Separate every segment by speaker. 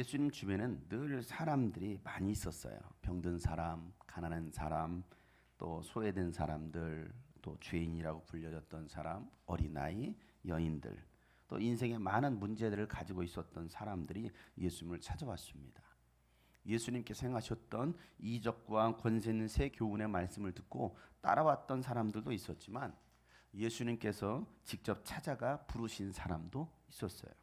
Speaker 1: 예수님 주변에는 늘 사람들이 많이 있었어요. 병든 사람, 가난한 사람, 또 소외된 사람들, 또 죄인이라고 불려졌던 사람, 어린아이, 여인들, 또 인생에 많은 문제들을 가지고 있었던 사람들이 예수님을 찾아왔습니다. 예수님께서 행하셨던 이적과 권세 있는 새 교훈의 말씀을 듣고 따라왔던 사람들도 있었지만 예수님께서 직접 찾아가 부르신 사람도 있었어요.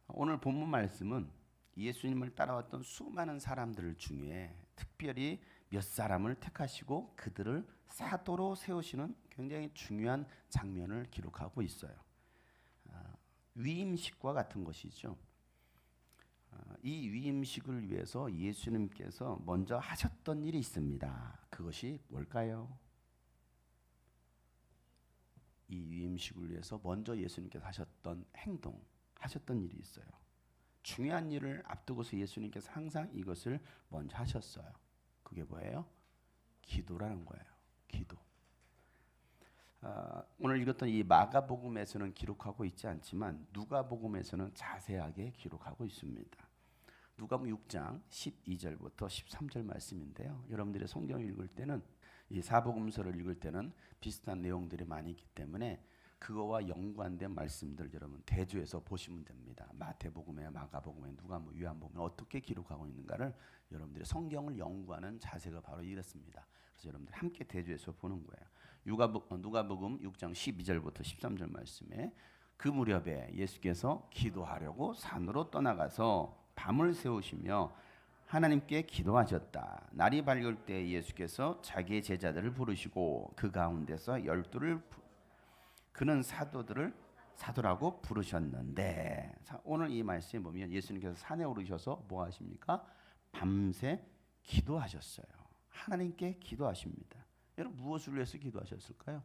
Speaker 1: 오늘 본문 말씀은 예수님을 따라왔던 수많은 사람들 중에 특별히 몇 사람을 택하시고 그들을 사도로 세우시는 굉장히 중요한 장면을 기록하고 있어요. 위임식과 같은 것이죠. 이 위임식을 위해서 예수님께서 먼저 하셨던 일이 있습니다. 그것이 뭘까요? 이 위임식을 위해서 먼저 예수님께서 하셨던 행동, 하셨던 일이 있어요. 중요한 일을 앞두고서 예수님께서 항상 이것을 먼저 하셨어요. 그게 뭐예요? 기도라는 거예요. 기도. 오늘 읽었던 이 마가복음에서는 기록하고 있지 않지만 누가복음에서는 자세하게 기록하고 있습니다. 누가복음 6장 12절부터 13절 말씀인데요. 여러분들이 성경을 읽을 때는 이 사복음서를 읽을 때는 비슷한 내용들이 많이 있기 때문에 그거와 연관된 말씀들 여러분 대조해서 보시면 됩니다. 마태복음에, 마가복음에, 누가복음, 요한복음에 어떻게 기록하고 있는가를 여러분들이 성경을 연구하는 자세가 바로 이렇습니다. 그래서 여러분들 함께 대조해서 보는 거예요. 누가복음 6장 12절부터 13절 말씀에 그 무렵에 예수께서 기도하려고 산으로 떠나가서 밤을 새우시며 하나님께 기도하셨다. 날이 밝을 때 예수께서 자기의 제자들을 부르시고 그 가운데서 12를 그는 사도들을 사도라고 부르셨는데, 자, 오늘 이 말씀에 보면 예수님께서 산에 오르셔서 뭐 하십니까? 밤새 기도하셨어요. 하나님께 기도하십니다. 여러분 무엇을 위해서 기도하셨을까요?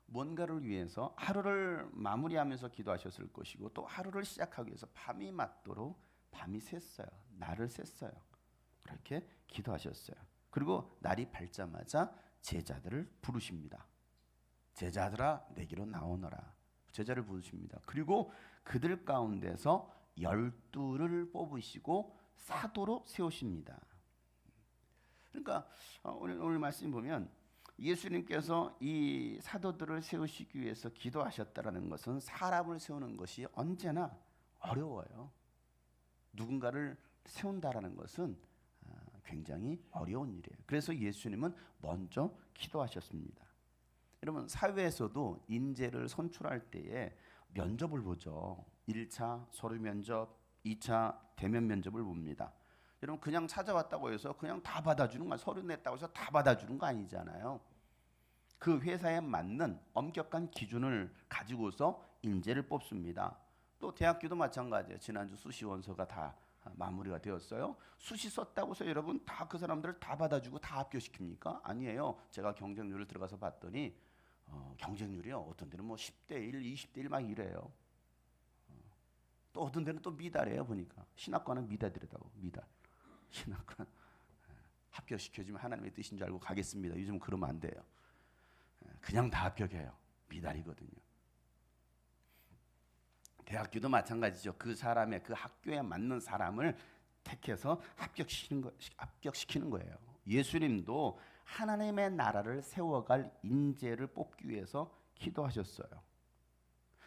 Speaker 1: 뭔가를 위해서 하루를 마무리하면서 기도하셨을 것이고 또 하루를 시작하기 위해서 밤이 맞도록 밤이 샜어요. 날을 샜어요. 그렇게 기도하셨어요. 그리고 날이 밝자마자 제자들을 부르십니다. 제자들아 내게로 나오너라. 제자를 부르십니다. 그리고 그들 가운데서 12를 뽑으시고 사도로 세우십니다. 그러니까 오늘 말씀 보면 예수님께서 이 사도들을 세우시기 위해서 기도하셨다라는 것은 사람을 세우는 것이 언제나 어려워요. 누군가를 세운다라는 것은 굉장히 어려운 일이에요. 그래서 예수님은 먼저 기도하셨습니다. 여러분 사회에서도 인재를 선출할 때에 면접을 보죠. 1차 서류 면접, 2차 대면 면접을 봅니다. 여러분 그냥 찾아왔다고 해서 그냥 다 받아주는 거, 서류 냈다고 해서 다 받아주는 거 아니잖아요. 그 회사에 맞는 엄격한 기준을 가지고서 인재를 뽑습니다. 또 대학교도 마찬가지예요. 지난주 수시 원서가 다 마무리가 되었어요. 수시 썼다고 해서 여러분 다 그 사람들을 다 받아주고 다 합격시킵니까? 아니에요. 제가 경쟁률을 들어가서 봤더니 경쟁률이요. 어떤 데는 뭐 10대 1, 20대 1 막 이래요. 또 어떤 데는 또 미달이에요. 보니까 신학과는 미달이라고. 미달. 신학과 합격시켜주면 하나님의 뜻인 줄 알고 가겠습니다. 요즘 그러면 안 돼요. 그냥 다 합격해요. 미달이거든요. 대학교도 마찬가지죠. 그 사람의 그 학교에 맞는 사람을 택해서 합격시키는 거예요. 예수님도 하나님의 나라를 세워갈 인재를 뽑기 위해서 기도하셨어요.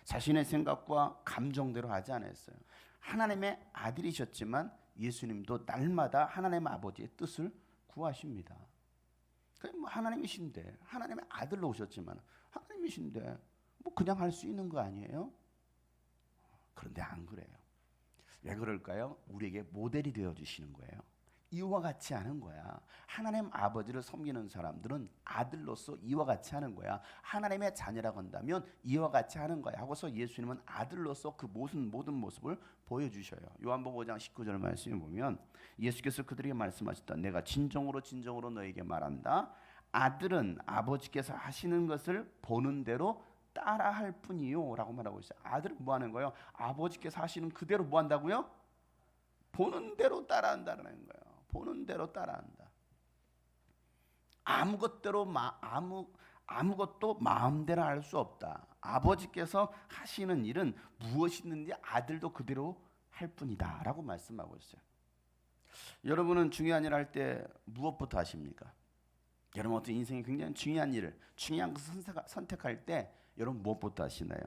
Speaker 1: 자신의 생각과 감정대로 하지 않았어요. 하나님의 아들이셨지만 예수님도 날마다 하나님 아버지의 뜻을 구하십니다. 뭐 하나님이신데 하나님의 아들로 오셨지만 하나님이신데 뭐 그냥 할 수 있는 거 아니에요? 그런데 안 그래요. 왜 그럴까요? 우리에게 모델이 되어주시는 거예요. 이와 같이 하는 거야. 하나님 아버지를 섬기는 사람들은 아들로서 이와 같이 하는 거야. 하나님의 자녀라고 한다면 이와 같이 하는 거야 하고서 예수님은 아들로서 그 모든 모습을 보여주셔요. 요한복음 5장 19절 말씀에 보면 예수께서 그들에게 말씀하셨다. 내가 진정으로 너에게 말한다. 아들은 아버지께서 하시는 것을 보는 대로 따라할 뿐이요 라고 말하고 있어요. 아들은 뭐 하는 거예요? 아버지께서 하시는 그대로 뭐 한다고요? 보는 대로 따라한다는 거예요. 보는 대로 따라한다. 아무것도 마음대로 할 수 없다. 아버지께서 하시는 일은 무엇이 있는지 아들도 그대로 할 뿐이다라고 말씀하고 있어요. 여러분은 중요한 일 할 때 무엇부터 하십니까? 여러분 어떤 인생에 굉장히 중요한 일을 중요한 것을 선택할 때 여러분 무엇부터 하시나요?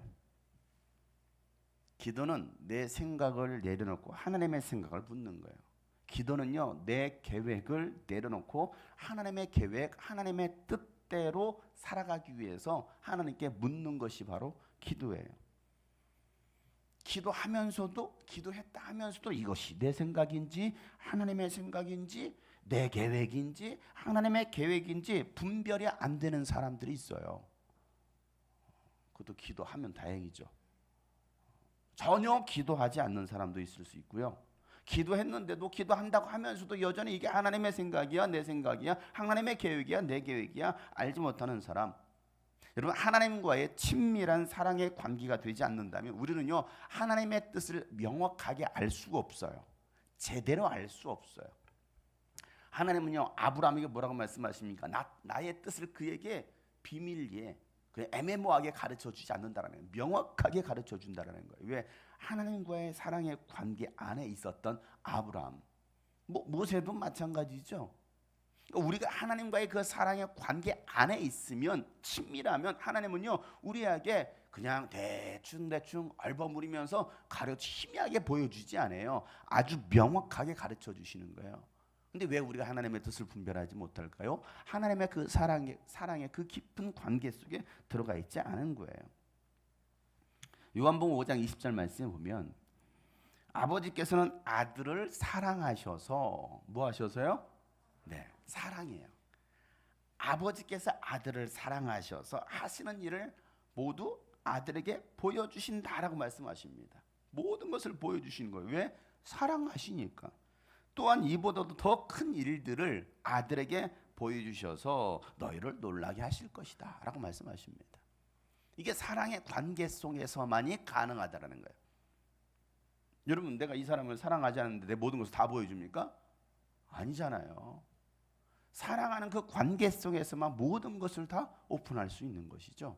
Speaker 1: 기도는 내 생각을 내려놓고 하나님의 생각을 묻는 거예요. 기도는요, 내 계획을 내려놓고 하나님의 계획, 하나님의 뜻대로 살아가기 위해서 하나님께 묻는 것이 바로 기도예요. 기도하면서도, 기도했다 하면서도 이것이 내 생각인지 하나님의 생각인지 내 계획인지 하나님의 계획인지 분별이 안 되는 사람들이 있어요. 그것도 기도하면 다행이죠. 전혀 기도하지 않는 사람도 있을 수 있고요. 기도했는데도 기도한다고 하면서도 여전히 이게 하나님의 생각이야 내 생각이야 하나님의 계획이야 내 계획이야 알지 못하는 사람. 여러분 하나님과의 친밀한 사랑의 관계가 되지 않는다면 우리는요 하나님의 뜻을 명확하게 알 수가 없어요. 제대로 알 수 없어요. 하나님은요 아브라함에게 뭐라고 말씀하십니까? 나의 뜻을 그에게 비밀리에 애매모호하게 가르쳐 주지 않는다라는 거예요. 명확하게 가르쳐 준다라는 거예요. 왜? 하나님과의 사랑의 관계 안에 있었던 아브라함, 모세도 마찬가지죠. 그러니까 우리가 하나님과의 그 사랑의 관계 안에 있으면 친밀하면 하나님은요 우리에게 그냥 대충 얼버무리면서 희미하게 보여주지 않아요. 아주 명확하게 가르쳐 주시는 거예요. 근데 왜 우리가 하나님의 뜻을 분별하지 못할까요? 하나님의 그 사랑의 그 깊은 관계 속에 들어가 있지 않은 거예요. 요한복음 5장 20절 말씀에 보면 아버지께서는 아들을 사랑하셔서 뭐 하셔서요? 네, 사랑해요. 아버지께서 아들을 사랑하셔서 하시는 일을 모두 아들에게 보여주신다라고 말씀하십니다. 모든 것을 보여주시는 거예요. 왜? 사랑하시니까. 또한 이보다도 더 큰 일들을 아들에게 보여주셔서 너희를 놀라게 하실 것이다 라고 말씀하십니다. 이게 사랑의 관계 속에서만이 가능하다는 거예요. 여러분 내가 이 사람을 사랑하지 않는데 내 모든 것을 다 보여줍니까? 아니잖아요. 사랑하는 그 관계 속에서만 모든 것을 다 오픈할 수 있는 것이죠.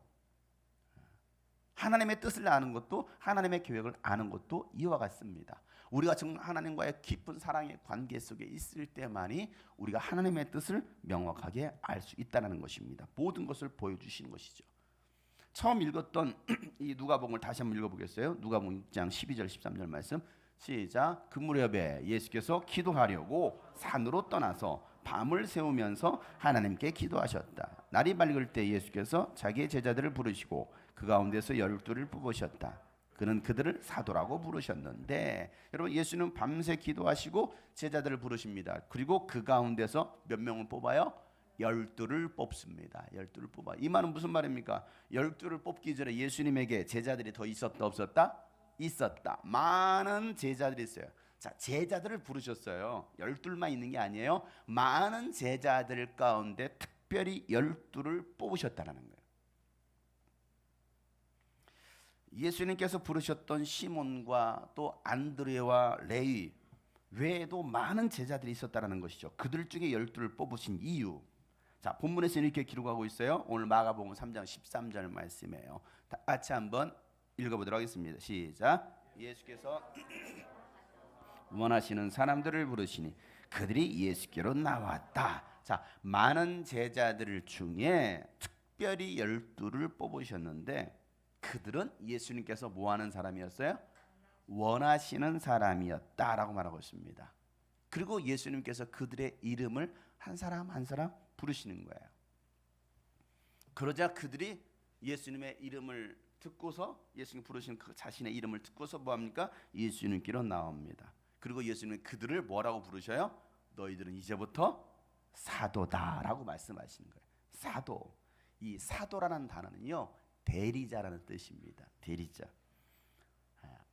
Speaker 1: 하나님의 뜻을 아는 것도 하나님의 계획을 아는 것도 이와 같습니다. 우리가 정말 하나님과의 깊은 사랑의 관계 속에 있을 때만이 우리가 하나님의 뜻을 명확하게 알 수 있다는 것입니다. 모든 것을 보여주시는 것이죠. 처음 읽었던 이 누가복음을 다시 한번 읽어보겠어요. 누가복음 6장 12절 13절 말씀 시작. 그 무렵에 예수께서 기도하려고 산으로 떠나서 밤을 새우면서 하나님께 기도하셨다. 날이 밝을 때 예수께서 자기의 제자들을 부르시고 그 가운데서 12를 뽑으셨다. 그는 그들을 사도라고 부르셨는데 여러분 예수는 밤새 기도하시고 제자들을 부르십니다. 그리고 그 가운데서 몇 명을 뽑아요? 12를 뽑습니다. 12를 뽑아. 이 말은 무슨 말입니까? 12를 뽑기 전에 예수님에게 제자들이 더 있었다 없었다? 있었다. 많은 제자들이 있어요. 자, 제자들을 부르셨어요. 12만 있는 게 아니에요. 많은 제자들 가운데 특별히 12를 뽑으셨다는 거예요. 예수님께서 부르셨던 시몬과 또 안드레와 레위 외에도 많은 제자들이 있었다는 것이죠. 그들 중에 12를 뽑으신 이유. 자, 본문에서 이렇게 기록하고 있어요. 오늘 마가복음 3장 13절 말씀이에요. 다 같이 한번 읽어보도록 하겠습니다. 시작. 예수께서 원하시는 사람들을 부르시니 그들이 예수께로 나왔다. 자, 많은 제자들 중에 특별히 12를 뽑으셨는데 그들은 예수님께서 뭐 하는 사람이었어요? 원하시는 사람이었다라고 말하고 있습니다. 그리고 예수님께서 그들의 이름을 한 사람 한 사람 부르시는 거예요. 그러자 그들이 예수님의 이름을 듣고서 예수님 부르신 그 자신의 이름을 듣고서 뭐합니까? 예수님께로 나옵니다. 그리고 예수님은 그들을 뭐라고 부르셔요? 너희들은 이제부터 사도다라고 말씀하시는 거예요. 사도. 이 사도라는 단어는요 대리자라는 뜻입니다. 대리자.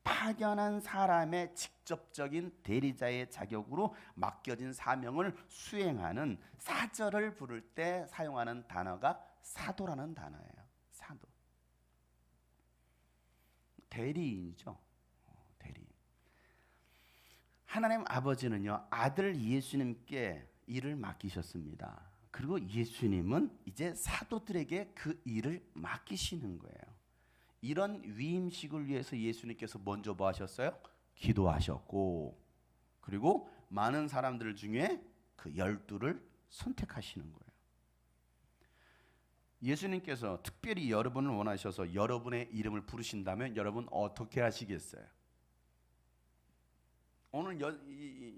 Speaker 1: 파견한 사람의 직접적인 대리자의 자격으로 맡겨진 사명을 수행하는 사절을 부를 때 사용하는 단어가 사도라는 단어예요. 사도. 대리인이죠. 대리인. 하나님 아버지는요 아들 예수님께 일을 맡기셨습니다. 그리고 예수님은 이제 사도들에게 그 일을 맡기시는 거예요. 이런 위임식을 위해서 예수님께서 먼저 뭐 하셨어요? 기도하셨고, 그리고 많은 사람들 중에 그 12를 선택하시는 거예요. 예수님께서 특별히 여러분을 원하셔서 여러분의 이름을 부르신다면 여러분 어떻게 하시겠어요? 오늘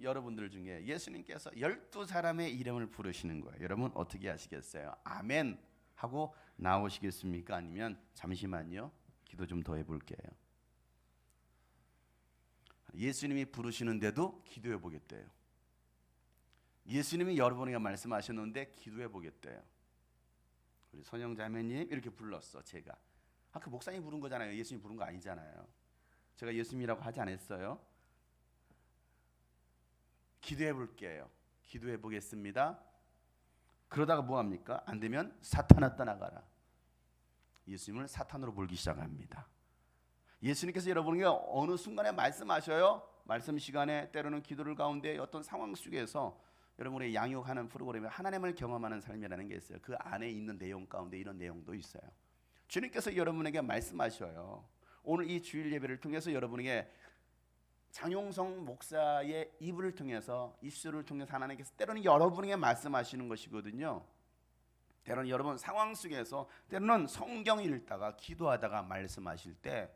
Speaker 1: 여러분들 중에 예수님께서 12사람의 이름을 부르시는 거예요. 여러분 어떻게 하시겠어요? 아멘 하고 나오시겠습니까? 아니면 잠시만요, 기도 좀 더 해볼게요. 예수님이 부르시는데도 기도해 보겠대요. 예수님이 여러분에게 말씀하셨는데 기도해 보겠대요. 우리 선영자매님 이렇게 불렀어. 제가 그 목사님 부른 거잖아요. 예수님 부른 거 아니잖아요. 제가 예수님이라고 하지 않았어요. 기도해 볼게요. 기도해 보겠습니다. 그러다가 뭐합니까? 안 되면 사탄아 떠나가라. 예수님을 사탄으로 몰기 시작합니다. 예수님께서 여러분에게 어느 순간에 말씀하셔요. 말씀 시간에 때로는 기도를 가운데 어떤 상황 속에서 여러분의 양육하는 프로그램에 하나님을 경험하는 삶이라는 게 있어요. 그 안에 있는 내용 가운데 이런 내용도 있어요. 주님께서 여러분에게 말씀하셔요. 오늘 이 주일 예배를 통해서 여러분에게 장용성 목사의 입을 통해서, 입술을 통해서 하나님께서 때로는 여러분에게 말씀하시는 것이거든요. 때로는 여러분 상황 속에서, 때로는 성경 읽다가 기도하다가 말씀하실 때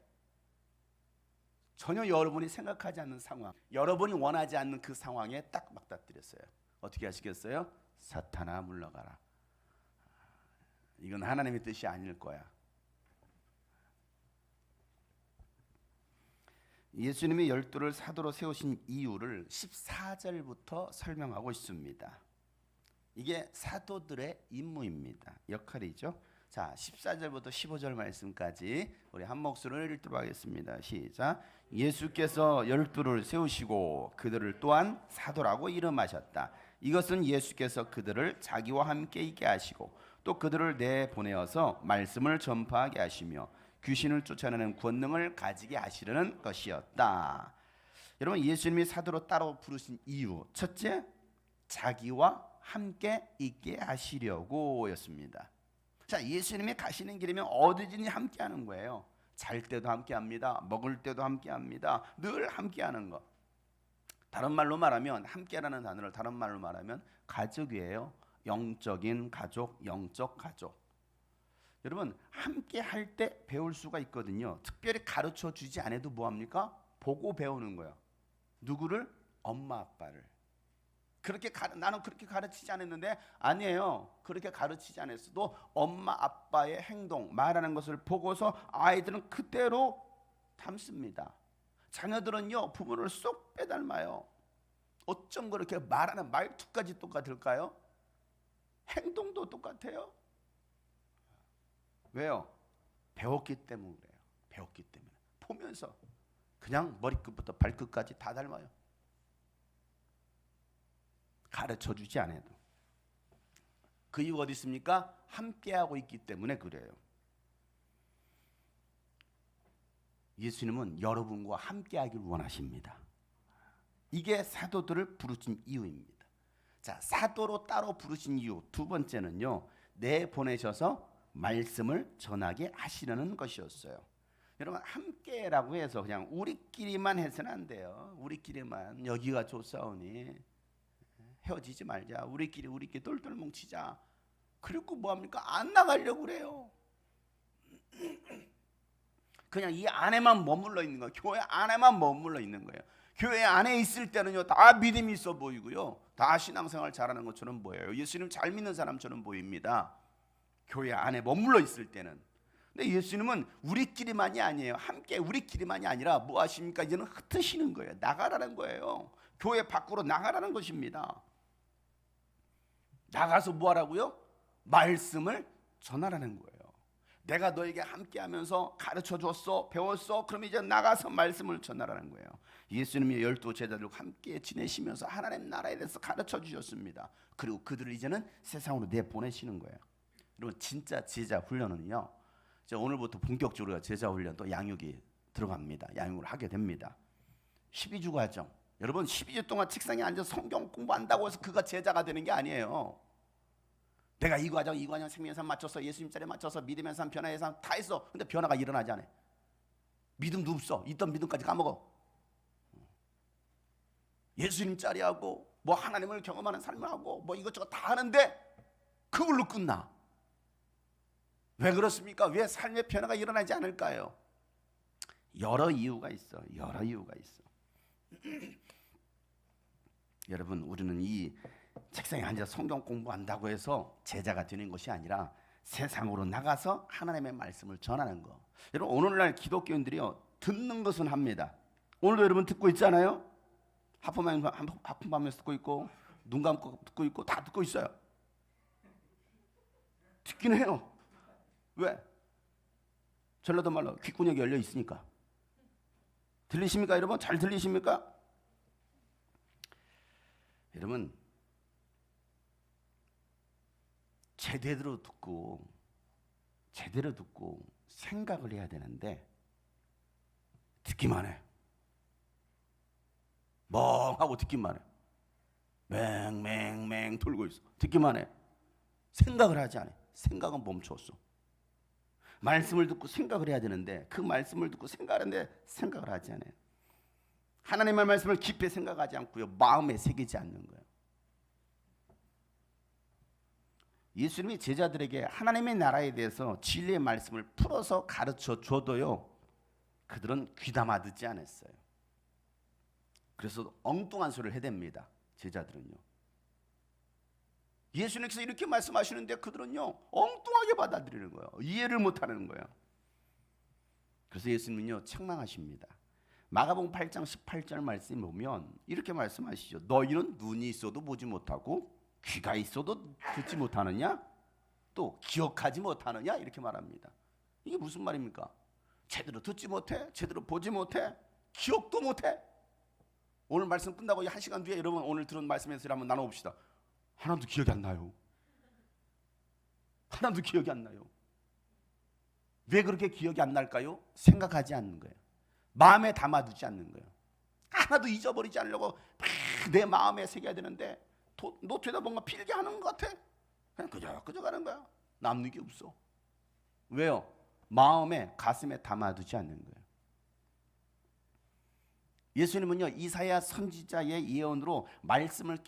Speaker 1: 전혀 여러분이 생각하지 않는 상황, 여러분이 원하지 않는 그 상황에 딱 맞닥뜨렸어요. 어떻게 하시겠어요? 사탄아 물러가라. 이건 하나님의 뜻이 아닐 거야. 예수님이 12를 사도로 세우신 이유를 14절부터 설명하고 있습니다. 이게 사도들의 임무입니다. 역할이죠. 자, 14절부터 15절 말씀까지 우리 한 목소리로 읽도록 하겠습니다. 시작. 예수께서 12를 세우시고 그들을 또한 사도라고 이름하셨다. 이것은 예수께서 그들을 자기와 함께 있게 하시고 또 그들을 내보내어서 말씀을 전파하게 하시며 귀신을 쫓아내는 권능을 가지게 하시려는 것이었다. 여러분, 예수님이 사도로 따로 부르신 이유, 첫째, 자기와 함께 있게 하시려고 였습니다. 자, 예수님이 가시는 길이면 어디든지 함께 하는 거예요. 잘 때도 함께 합니다. 먹을 때도 함께 합니다. 늘 함께 하는 것. 다른 말로 말하면, 함께라는 단어를 다른 말로 말하면 가족이에요. 영적인 가족, 영적 가족. 여러분, 함께 할 때 배울 수가 있거든요. 특별히 가르쳐 주지 않아도 뭐합니까? 보고 배우는 거예요. 누구를? 엄마 아빠를. 나는 그렇게 가르치지 않았는데, 아니에요. 그렇게 가르치지 않았어도 엄마 아빠의 행동, 말하는 것을 보고서 아이들은 그대로 담습니다. 자녀들은요, 부모를 쏙 빼닮아요. 어쩜 그렇게 말하는 말투까지 똑같을까요? 행동도 똑같아요. 왜요? 배웠기 때문에 그래요. 배웠기 때문에. 보면서 그냥 머리끝부터 발끝까지 다 닮아요. 가르쳐주지 않아도. 그 이유가 어디 있습니까? 함께하고 있기 때문에 그래요. 예수님은 여러분과 함께하기를 원하십니다. 이게 사도들을 부르신 이유입니다. 자, 사도로 따로 부르신 이유 두 번째는요, 내보내셔서 말씀을 전하게 하시려는 것이었어요. 여러분, 함께라고 해서 그냥 우리끼리만 해서는 안 돼요. 우리끼리만 여기가 좋사오니 헤어지지 말자. 우리끼리 똘똘 뭉치자. 그리고 뭐합니까? 안 나가려고 그래요. 그냥 이 안에만 머물러 있는 거예요. 교회 안에만 머물러 있는 거예요. 교회 안에 있을 때는요, 다 믿음이 있어 보이고요, 다 신앙생활 잘하는 것처럼 보여요. 예수님 잘 믿는 사람처럼 보입니다. 교회 안에 머물러 있을 때는. 근데 예수님은 우리끼리만이 아니에요. 함께 우리끼리만이 아니라 뭐 하십니까? 이제는 흩으시는 거예요. 나가라는 거예요. 교회 밖으로 나가라는 것입니다. 나가서 뭐 하라고요? 말씀을 전하라는 거예요. 내가 너에게 함께하면서 가르쳐 줬어, 배웠어. 그럼 이제 나가서 말씀을 전하라는 거예요. 예수님이 12 제자들과 함께 지내시면서 하나님 나라에 대해서 가르쳐 주셨습니다. 그리고 그들을 이제는 세상으로 내보내시는 거예요. 여러분, 진짜 제자 훈련은요, 오늘부터 본격적으로 제자 훈련 또 양육이 들어갑니다. 양육을 하게 됩니다. 12주 과정. 여러분, 12주 동안 책상에 앉아서 성경 공부한다고 해서 그가 제자가 되는 게 아니에요. 내가 이 과정 생명의 삶 맞춰서 예수님 자리에 맞춰서 믿음의 삶, 변화의 삶 다 했어. 근데 변화가 일어나지 않아요. 믿음도 없어. 있던 믿음까지 까먹어. 예수님 짜리하고 뭐 하나님을 경험하는 삶을 하고 뭐 이것저것 다 하는데 그걸로 끝나. 왜 그렇습니까? 왜 삶의 변화가 일어나지 않을까요? 여러 이유가 있어. 여러 이유가 있어. 여러분, 우리는 이 책상에 앉아 성경 공부한다고 해서 제자가 되는 것이 아니라 세상으로 나가서 하나님의 말씀을 전하는 거. 여러분, 오늘날 기독교인들이요, 듣는 것은 합니다. 오늘도 여러분 듣고 있잖아요. 하품하면서 듣고 있고 눈 감고 듣고 있고 다 듣고 있어요. 듣긴 해요. 왜? 전라도 말로 귓구녕이 열려 있으니까. 들리십니까, 여러분? 잘 들리십니까? 여러분, 제대로 듣고 생각을 해야 되는데 듣기만 해. 멍하고 듣기만 해. 맹맹맹 돌고 있어. 듣기만 해. 생각을 하지 않아. 생각은 멈췄어. 말씀을 듣고 생각을 해야 되는데 그 말씀을 듣고 생각하는데 생각을 하지 않아요. 하나님의 말씀을 깊이 생각하지 않고요, 마음에 새기지 않는 거예요. 예수님이 제자들에게 하나님의 나라에 대해서 진리의 말씀을 풀어서 가르쳐 줘도요, 그들은 귀담아 듣지 않았어요. 그래서 엉뚱한 소리를 해댑니다. 제자들은요. 예수님께서 이렇게 말씀하시는데 그들은요, 엉뚱하게 받아들이는 거예요. 이해를 못하는 거예요. 그래서 예수님은요, 책망하십니다. 마가복음 8장 18절 말씀 보면 이렇게 말씀하시죠. 너희는 눈이 있어도 보지 못하고 귀가 있어도 듣지 못하느냐? 또 기억하지 못하느냐? 이렇게 말합니다. 이게 무슨 말입니까? 제대로 듣지 못해? 제대로 보지 못해? 기억도 못해? 오늘 말씀 끝나고 1시간 뒤에 여러분 오늘 들은 말씀에서 한번 나눠봅시다. 하나도 기억이 안 나요. 하나도 기억이 안 나요. 왜 그렇게 기억이 안 날까요? 생각하지 않는 거예요. 마음에 담아두지 않는 거예요. 하나도 잊어버리지 않으려고 내 마음에 새겨야 되는데 노트에다 뭔가 필기하는 것 같아. 그냥 그저 가는 거야. 남는 게 없어. 왜요? 마음에 가슴에 담아두지 않는 거예요. 예수님은요, 이사야 선지자의 예언으로 말씀을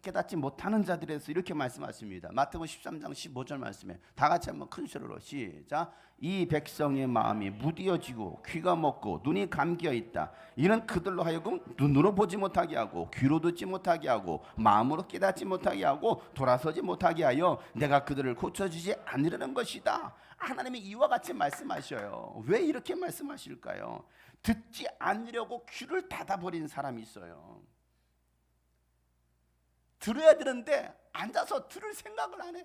Speaker 1: 깨닫지 못하는 자들에서 이렇게 말씀하십니다. 마태복음 13장 15절 말씀에 다 같이 한번 큰 소리로 시작. 이 백성의 마음이 무디어지고 귀가 먹고 눈이 감겨 있다. 이는 그들로 하여금 눈으로 보지 못하게 하고 귀로 듣지 못하게 하고 마음으로 깨닫지 못하게 하고 돌아서지 못하게 하여 내가 그들을 고쳐주지 않으려는 것이다. 하나님이 이와 같이 말씀하셔요. 왜 이렇게 말씀하실까요? 듣지 않으려고 귀를 닫아버린 사람이 있어요. 들어야 되는데 앉아서 들을 생각을 안 해.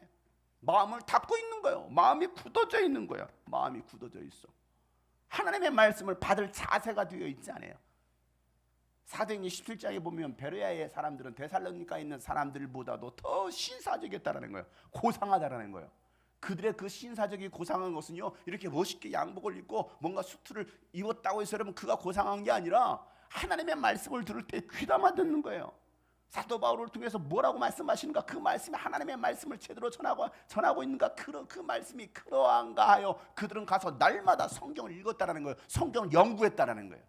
Speaker 1: 마음을 닫고 있는 거예요. 마음이 굳어져 있는 거예요. 마음이 굳어져 있어. 하나님의 말씀을 받을 자세가 되어 있지 않아요. 사도행전 17장에 보면 베레아의 사람들은 데살로니가에 있는 사람들보다도 더 신사적이었다는 거예요. 고상하다는 거예요. 그들의 그 신사적인 고상한 것은요, 이렇게 멋있게 양복을 입고 뭔가 수트를 입었다고 해서 여러분 그가 고상한 게 아니라 하나님의 말씀을 들을 때 귀담아 듣는 거예요. 사도 바울을 통해서 뭐라고 말씀하시는가, 그 말씀이 하나님의 말씀을 제대로 전하고 있는가, 그 말씀이 그러한가 하여 그들은 가서 날마다 성경을 읽었다라는 거예요. 성경을 연구했다라는 거예요.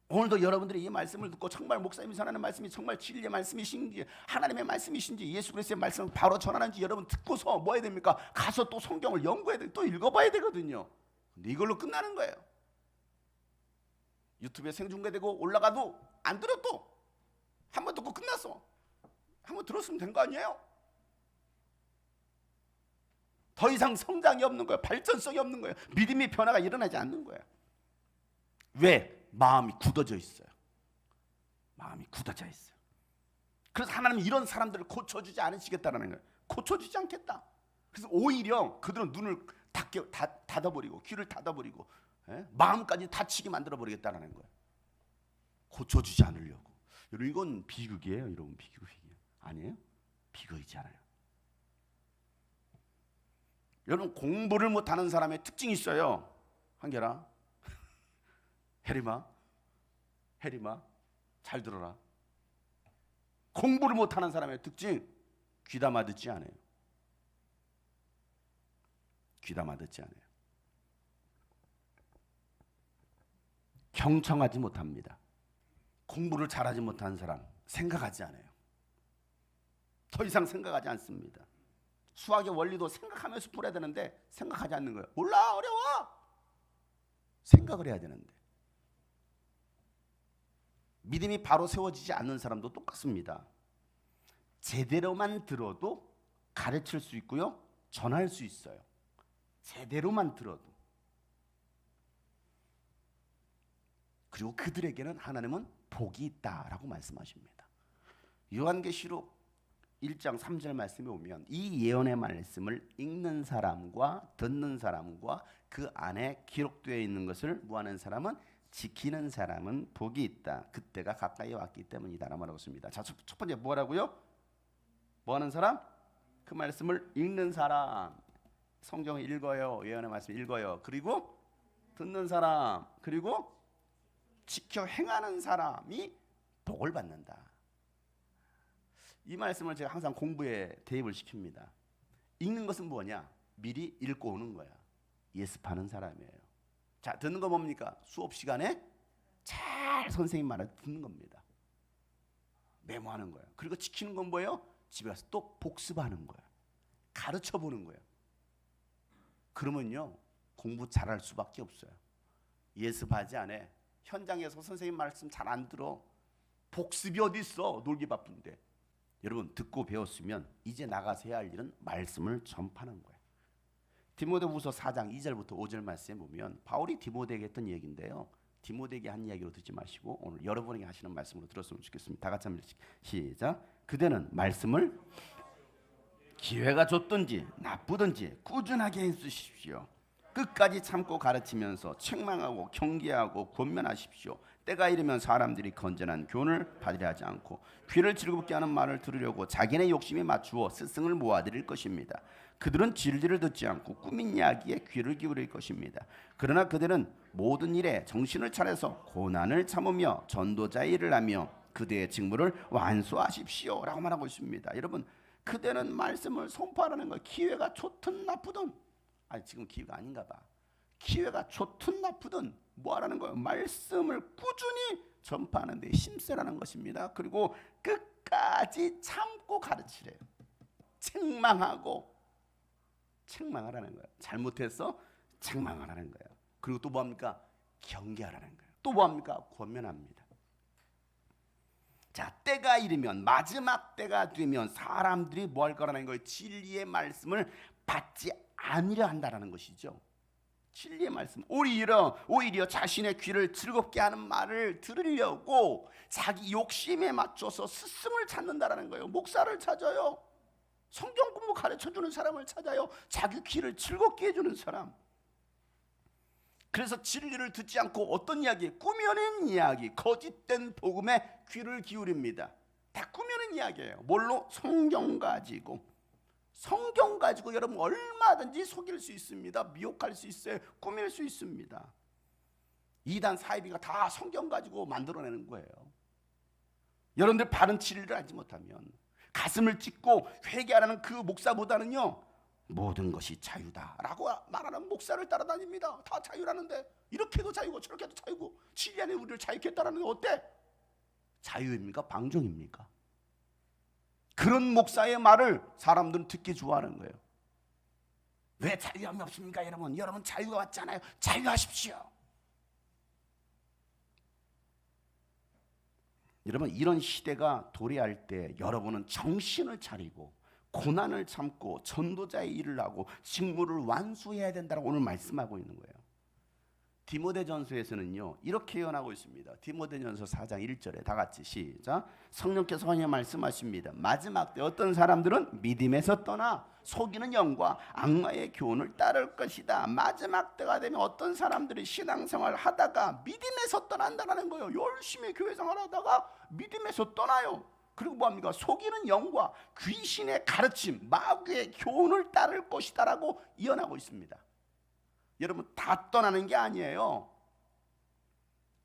Speaker 1: 오늘도 여러분들이 이 말씀을 듣고 정말 목사님이 전하는 말씀이 정말 진리의 말씀이신지 하나님의 말씀이신지 예수 그리스도의 말씀을 바로 전하는지 여러분 듣고서 뭐 해야 됩니까? 가서 또 성경을 연구해야 돼. 또 읽어봐야 되거든요. 근데 이걸로 끝나는 거예요. 유튜브에 생중계되고 올라가도 안 들었도 한 번 듣고 끝났어. 한 번 들었으면 된 거 아니에요? 더 이상 성장이 없는 거예요. 발전성이 없는 거예요. 믿음의 변화가 일어나지 않는 거예요. 왜? 마음이 굳어져 있어요. 마음이 굳어져 있어요. 그래서 하나님은 이런 사람들을 고쳐주지 않으시겠다는 거예요. 고쳐주지 않겠다. 그래서 오히려 그들은 눈을 닫아버리고 귀를 닫아버리고 마음까지 닫히게 만들어버리겠다는 거예요. 고쳐주지 않으려고. 여러분 이건 비극이에요. 여러분 비극이에요. 아니에요? 비극이지 않아요. 여러분 공부를 못하는 사람의 특징이 있어요. 한결아, 혜림아 잘 들어라. 공부를 못하는 사람의 특징, 귀담아 듣지 않아요. 귀담아 듣지 않아요. 경청하지 못합니다. 공부를 잘하지 못한 사람 생각하지 않아요. 더 이상 생각하지 않습니다. 수학의 원리도 생각하면서 풀어야 되는데 생각하지 않는 거예요. 몰라, 어려워. 생각을 해야 되는데. 믿음이 바로 세워지지 않는 사람도 똑같습니다. 제대로만 들어도 가르칠 수 있고요, 전할 수 있어요. 제대로만 들어도. 그리고 그들에게는 하나님은 복이 있다라고 말씀하십니다. 요한계시록 1장 3절 말씀에 오면 이 예언의 말씀을 읽는 사람과 듣는 사람과 그 안에 기록되어 있는 것을 뭐하는 사람은, 지키는 사람은 복이 있다. 그때가 가까이 왔기 때문이다 말하고 있습니다. 자, 첫 번째 뭐라고요? 뭐하는 사람? 그 말씀을 읽는 사람. 성경을 읽어요. 예언의 말씀 읽어요. 그리고 듣는 사람. 그리고 지켜 행하는 사람이 복을 받는다. 이 말씀을 제가 항상 공부에 대입을 시킵니다. 읽는 것은 뭐냐? 미리 읽고 오는 거야. 예습하는 사람이에요. 자, 듣는 거 뭡니까? 수업 시간에 잘 선생님 말을 듣는 겁니다. 메모하는 거예요. 그리고 지키는 건 뭐예요? 집에 가서 또 복습하는 거예요. 가르쳐 보는 거예요. 그러면요, 공부 잘할 수밖에 없어요. 예습하지 않아. 현장에서 선생님 말씀 잘 안 들어. 복습이 어디 있어? 놀기 바쁜데. 여러분, 듣고 배웠으면 이제 나가서 해야 할 일은 말씀을 전파하는 거예요. 디모데후서 4장 2절부터 5절 말씀에 보면 바울이 디모데에게 했던 얘기인데요, 디모데에게 한 이야기로 듣지 마시고 오늘 여러분에게 하시는 말씀으로 들었으면 좋겠습니다. 다 같이 한번 시작. 그대는 말씀을 기회가 좋든지 나쁘든지 꾸준하게 해주십시오. 끝까지 참고 가르치면서 책망하고 경계하고 권면하십시오. 때가 이르면 사람들이 건전한 교훈을 받으려 하지 않고 귀를 즐겁게 하는 말을 들으려고 자기네 욕심에 맞추어 스승을 모아들일 것입니다. 그들은 진리를 듣지 않고 꾸민 이야기에 귀를 기울일 것입니다. 그러나 그들은 모든 일에 정신을 차려서 고난을 참으며 전도자의 일을 하며 그대의 직무를 완수하십시오 라고 말하고 있습니다. 여러분, 그대는 말씀을 선포하라는 거예요. 기회가 좋든 나쁘든. 아니, 지금 기회가 아닌가 봐. 기회가 좋든 나쁘든 뭐 하라는 거예요? 말씀을 꾸준히 전파하는 데 힘쓰라는 것입니다. 그리고 끝까지 참고 가르치래요. 책망하라는 거예요. 잘못해서 책망하라는 거예요. 그리고 또 뭐합니까? 경계하라는 거예요. 또 뭐합니까? 권면합니다. 자, 때가 이르면, 마지막 때가 되면 사람들이 뭐 할 거라는 거예요? 진리의 말씀을 받지 않으려 한다라는 것이죠. 진리의 말씀, 오히려 자신의 귀를 즐겁게 하는 말을 들으려고 자기 욕심에 맞춰서 스승을 찾는다라는 거예요. 목사를 찾아요. 성경 공부 가르쳐주는 사람을 찾아요. 자기 귀를 즐겁게 해주는 사람. 그래서 진리를 듣지 않고 어떤 이야기, 꾸며낸 이야기, 거짓된 복음에 귀를 기울입니다. 다 꾸며낸 이야기예요. 뭘로? 성경 가지고 여러분 얼마든지 속일 수 있습니다. 미혹할 수 있어요. 꾸밀 수 있습니다. 이단 사이비가 다 성경 가지고 만들어내는 거예요. 여러분들 바른 진리를 알지 못하면 가슴을 찢고 회개하라는 그 목사보다는요, 모든 것이 자유다라고 말하는 목사를 따라다닙니다. 다 자유라는데 이렇게도 자유고 저렇게도 자유고 진리 안에 우리를 자유케 했다라는 게 어때? 자유입니까? 방종입니까? 그런 목사의 말을 사람들은 듣기 좋아하는 거예요. 왜 자유함이 없습니까? 여러분 자유가 왔잖아요. 자유하십시오. 여러분, 이런 시대가 도래할 때 여러분은 정신을 차리고 고난을 참고 전도자의 일을 하고 직무를 완수해야 된다고 오늘 말씀하고 있는 거예요. 디모데전서에서는요, 이렇게 예언하고 있습니다. 디모데전서 4장 1절에 다 같이 시작. 성령께서 헌히 말씀하십니다. 마지막 때 어떤 사람들은 믿음에서 떠나 속이는 영과 악마의 교훈을 따를 것이다. 마지막 때가 되면 어떤 사람들이 신앙생활을 하다가 믿음에서 떠난다는 거예요. 열심히 교회생활 하다가 믿음에서 떠나요. 그리고 뭐합니까? 속이는 영과 귀신의 가르침, 마귀의 교훈을 따를 것이다라고 예언하고 있습니다. 여러분, 다 떠나는 게 아니에요.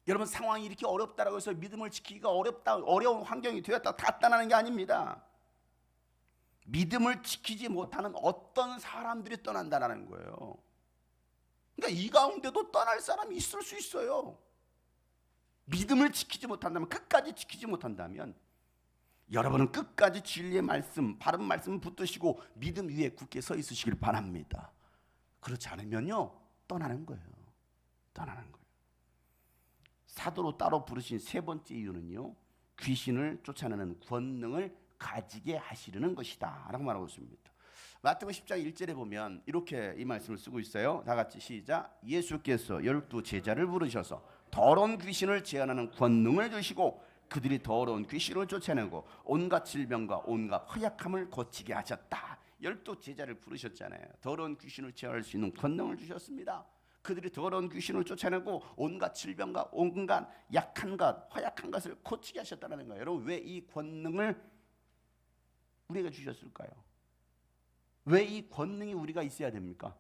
Speaker 1: 여러분, 상황이 이렇게 어렵다라고 해서 믿음을 지키기가 어려운 환경이 되었다 다 떠나는 게 아닙니다. 믿음을 지키지 못하는 어떤 사람들이 떠난다라는 거예요. 그러니까 이 가운데도 떠날 사람이 있을 수 있어요. 믿음을 지키지 못한다면, 끝까지 지키지 못한다면 여러분은 끝까지 진리의 말씀, 바른 말씀을 붙드시고 믿음 위에 굳게 서 있으시길 바랍니다. 그렇지 않으면요, 떠나는 거예요. 떠나는 거예요. 사도로 따로 부르신 세 번째 이유는요, 귀신을 쫓아내는 권능을 가지게 하시려는 것이다 라고 말하고 있습니다. 마태복음 10장 1절에 보면 이렇게 이 말씀을 쓰고 있어요. 다 같이 시작. 예수께서 12 제자를 부르셔서 더러운 귀신을 제한하는 권능을 주시고 그들이 더러운 귀신을 쫓아내고 온갖 질병과 온갖 허약함을 고치게 하셨다. 12 제자를 부르셨잖아요. 더러운 귀신을 제어할 수 있는 권능을 주셨습니다. 그들이 더러운 귀신을 쫓아내고 온갖 질병과 온갖 약한 것, 허약한 것을 고치게 하셨다는 거예요. 여러분, 왜 이 권능을 우리에게 주셨을까요? 왜 이 권능이 우리가 있어야 됩니까?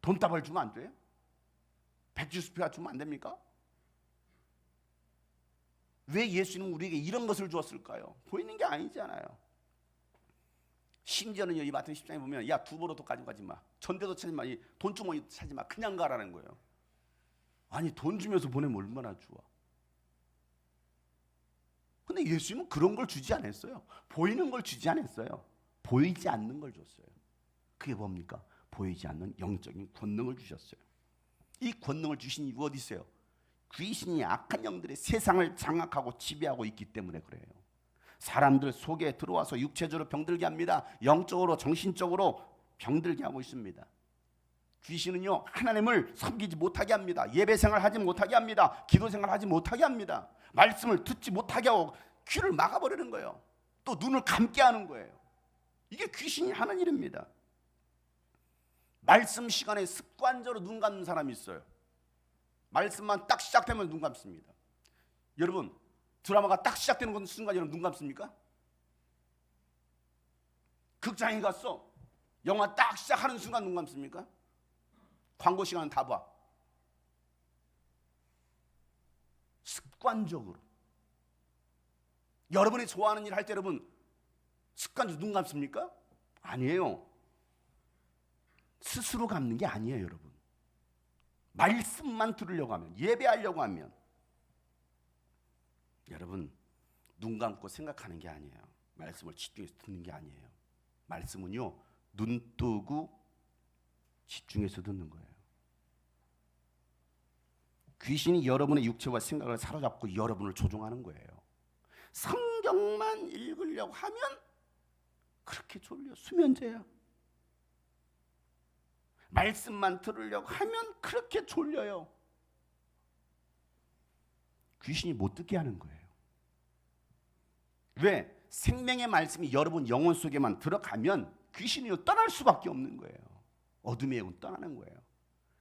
Speaker 1: 돈다발 주면 안 돼요? 백지수표가 주면 안 됩니까? 왜 예수님은 우리에게 이런 것을 주었을까요? 보이는 게 아니잖아요. 심지어는요, 이 마태복음 10장에 보면 야, 두보로도 가지고 가지 마, 전대도 찾지 마, 돈주머니 찾지 마, 그냥 가라는 거예요. 아니, 돈 주면서 보내면 얼마나 좋아. 근데 예수님은 그런 걸 주지 않았어요. 보이는 걸 주지 않았어요. 보이지 않는 걸 줬어요. 그게 뭡니까? 보이지 않는 영적인 권능을 주셨어요. 이 권능을 주신 이유가 어디 있어요? 귀신이, 악한 영들이 세상을 장악하고 지배하고 있기 때문에 그래요. 사람들 속에 들어와서 육체적으로 병들게 합니다. 영적으로, 정신적으로 병들게 하고 있습니다. 귀신은요, 하나님을 섬기지 못하게 합니다. 예배 생활 하지 못하게 합니다. 기도 생활 하지 못하게 합니다. 말씀을 듣지 못하게 하고 귀를 막아버리는 거예요. 또 눈을 감게 하는 거예요. 이게 귀신이 하는 일입니다. 말씀 시간에 습관적으로 눈 감는 사람이 있어요. 말씀만 딱 시작되면 눈 감습니다. 여러분, 드라마가 딱 시작되는 순간 여러분 눈 감습니까? 극장에 갔어, 영화 딱 시작하는 순간 눈 감습니까? 광고 시간은 다 봐. 습관적으로. 여러분이 좋아하는 일 할 때 여러분 습관적으로 눈 감습니까? 아니에요. 스스로 감는 게 아니에요, 여러분. 말씀만 들으려고 하면, 예배하려고 하면 여러분 눈 감고 생각하는 게 아니에요. 말씀을 집중해서 듣는 게 아니에요. 말씀은요, 눈 뜨고 집중해서 듣는 거예요. 귀신이 여러분의 육체와 생각을 사로잡고 여러분을 조종하는 거예요. 성경만 읽으려고 하면 그렇게 졸려, 수면제야. 말씀만 들으려고 하면 그렇게 졸려요. 귀신이 못 듣게 하는 거예요. 왜? 생명의 말씀이 여러분 영혼 속에만 들어가면 귀신이 떠날 수밖에 없는 거예요. 어둠의 영은 떠나는 거예요.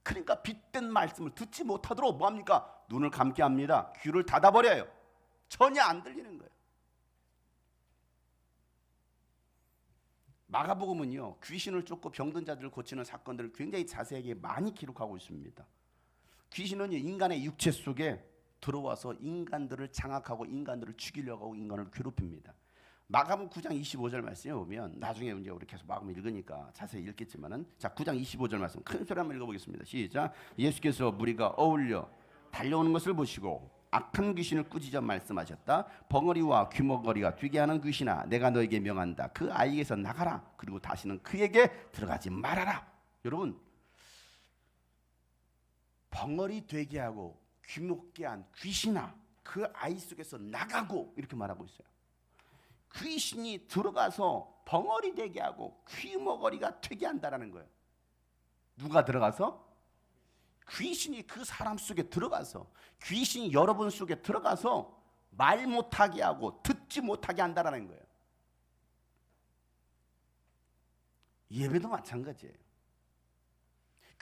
Speaker 1: 그러니까 빛된 말씀을 듣지 못하도록 뭐합니까? 눈을 감게 합니다. 귀를 닫아버려요. 전혀 안 들리는 거예요. 마가복음은요, 귀신을 쫓고 병든 자들을 고치는 사건들을 굉장히 자세하게 많이 기록하고 있습니다. 귀신은 인간의 육체 속에 들어와서 인간들을 장악하고 인간들을 죽이려고 하고 인간을 괴롭힙니다. 마가복음 9장 25절 말씀에 보면, 나중에 이제 우리 계속 마가복음 읽으니까 자세히 읽겠지만은, 자 9장 25절 말씀 큰 소리 한번 읽어보겠습니다. 시작. 예수께서 무리가 어울려 달려오는 것을 보시고 악한 귀신을 꾸짖어 말씀하셨다. 벙어리와 귀머거리가 뛰게 하는 귀신아, 내가 너에게 명한다. 그 아이에게서 나가라. 그리고 다시는 그에게 들어가지 말아라. 여러분, 벙어리 되게 하고 귀먹게 한 귀신아, 그 아이 속에서 나가고, 이렇게 말하고 있어요. 귀신이 들어가서 벙어리 되게 하고 귀머거리가 되게 한다라는 거예요. 누가 들어가서? 귀신이 그 사람 속에 들어가서, 귀신이 여러분 속에 들어가서 말 못하게 하고 듣지 못하게 한다라는 거예요. 예배도 마찬가지예요.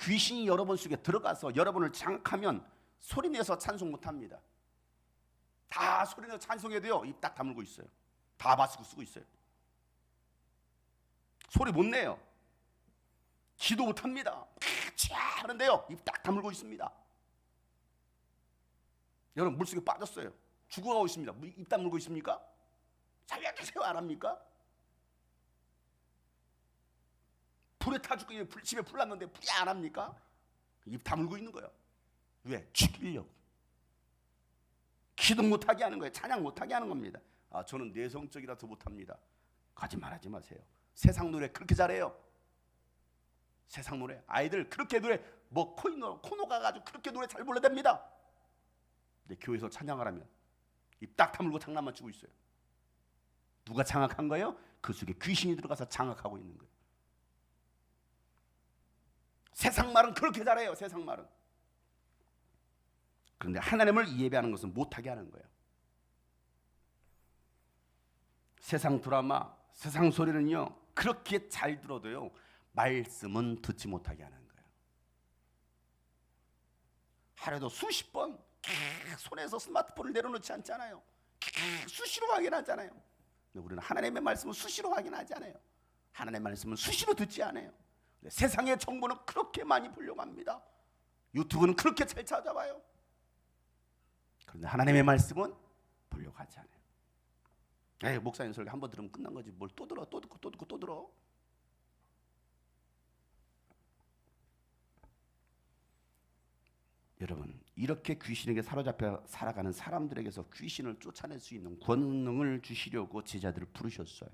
Speaker 1: 귀신이 여러분 속에 들어가서 여러분을 장악하면 소리내서 찬송 못합니다. 다 소리내서 찬송해도요, 입 딱 다물고 있어요. 다 마스크 쓰고 있어요. 소리 못 내요. 기도 못합니다. 하는데요, 입 딱 다물고 있습니다. 여러분, 물속에 빠졌어요. 죽어가고 있습니다. 입 다물고 있습니까? 살려주세요 안 합니까? 불에 타 죽고 집에 불 났는데 불이 안 합니까? 입 다물고 있는 거예요. 왜? 죽이려고. 기도 못하게 하는 거예요. 찬양 못하게 하는 겁니다. 아, 저는 내성적이라서 못합니다. 거짓말하지 마세요. 세상 노래 그렇게 잘해요. 세상 노래, 아이들 그렇게 노래 뭐 코너 가가지고 그렇게 노래 잘 불러댑니다. 근데 교회에서 찬양하라면 입 딱 다물고 장난만 치고 있어요. 누가 장악한 거예요? 그 속에 귀신이 들어가서 장악하고 있는 거예요. 세상 말은 그렇게 잘해요. 세상 말은. 그런데 하나님을 예배하는 것은 못하게 하는 거예요. 세상 드라마, 세상 소리는요 그렇게 잘 들어도요 말씀은 듣지 못하게 하는 거예요. 하루에도 수십 번 손에서 스마트폰을 내려놓지 않잖아요. 수시로 확인하잖아요. 근데 우리는 하나님의 말씀은 수시로 확인하지 않아요. 하나님의 말씀은 수시로 듣지 않아요. 세상의 정보는 그렇게 많이 보려고 합니다. 유튜브는 그렇게 잘 찾아봐요. 그런데 하나님의 말씀은 보려고 하지 않아요. 에이, 목사님 설교 한 번 들으면 끝난 거지. 뭘 또 들어, 또 듣고 또 듣고 또 들어. 여러분, 이렇게 귀신에게 사로잡혀 살아가는 사람들에게서 귀신을 쫓아낼 수 있는 권능을 주시려고 제자들을 부르셨어요.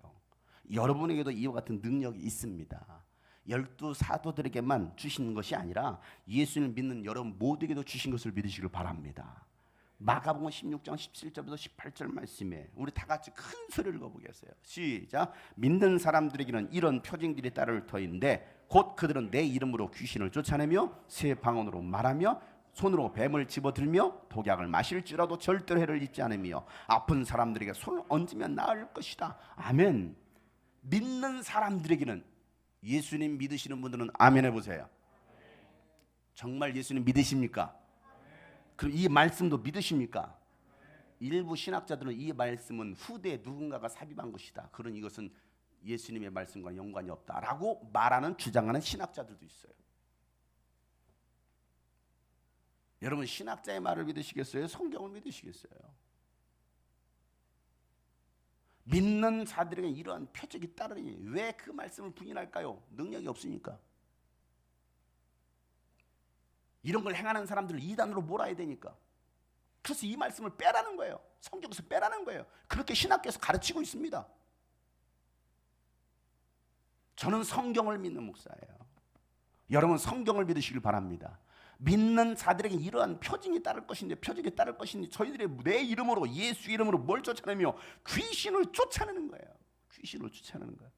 Speaker 1: 여러분에게도 이와 같은 능력이 있습니다. 12 사도들에게만 주시는 것이 아니라 예수님을 믿는 여러분 모두에게도 주신 것을 믿으시길 바랍니다. 마가복음 16장 17절부터 18절 말씀에 우리 다 같이 큰 소리를 읽어보겠어요. 시작. 믿는 사람들에게는 이런 표징들이 따를 터인데 곧 그들은 내 이름으로 귀신을 쫓아내며 새 방언으로 말하며 손으로 뱀을 집어들며 독약을 마실지라도 절대로 해를 입지 않으며 아픈 사람들에게 손을 얹으면 나을 것이다. 아멘. 믿는 사람들에게는, 예수님 믿으시는 분들은 아멘 해보세요. 정말 예수님 믿으십니까? 그럼 이 말씀도 믿으십니까? 일부 신학자들은 이 말씀은 후대에 누군가가 삽입한 것이다. 그런 이것은 예수님의 말씀과 연관이 없다라고 말하는 주장하는 신학자들도 있어요. 여러분 신학자의 말을 믿으시겠어요? 성경을 믿으시겠어요? 믿는 자들에게 이러한 표적이 따르니 왜 그 말씀을 부인할까요? 능력이 없으니까. 이런 걸 행하는 사람들을 이단으로 몰아야 되니까. 그래서 이 말씀을 빼라는 거예요. 성경에서 빼라는 거예요. 그렇게 신학교에서 가르치고 있습니다. 저는 성경을 믿는 목사예요. 여러분 성경을 믿으시길 바랍니다. 믿는 자들에게 이러한 표징이 따를 것인지 표적이 따를 것인지 저희들의 내 이름으로 예수 이름으로 뭘 쫓아내며 귀신을 쫓아내는 거예요. 귀신을 쫓아내는 거예요.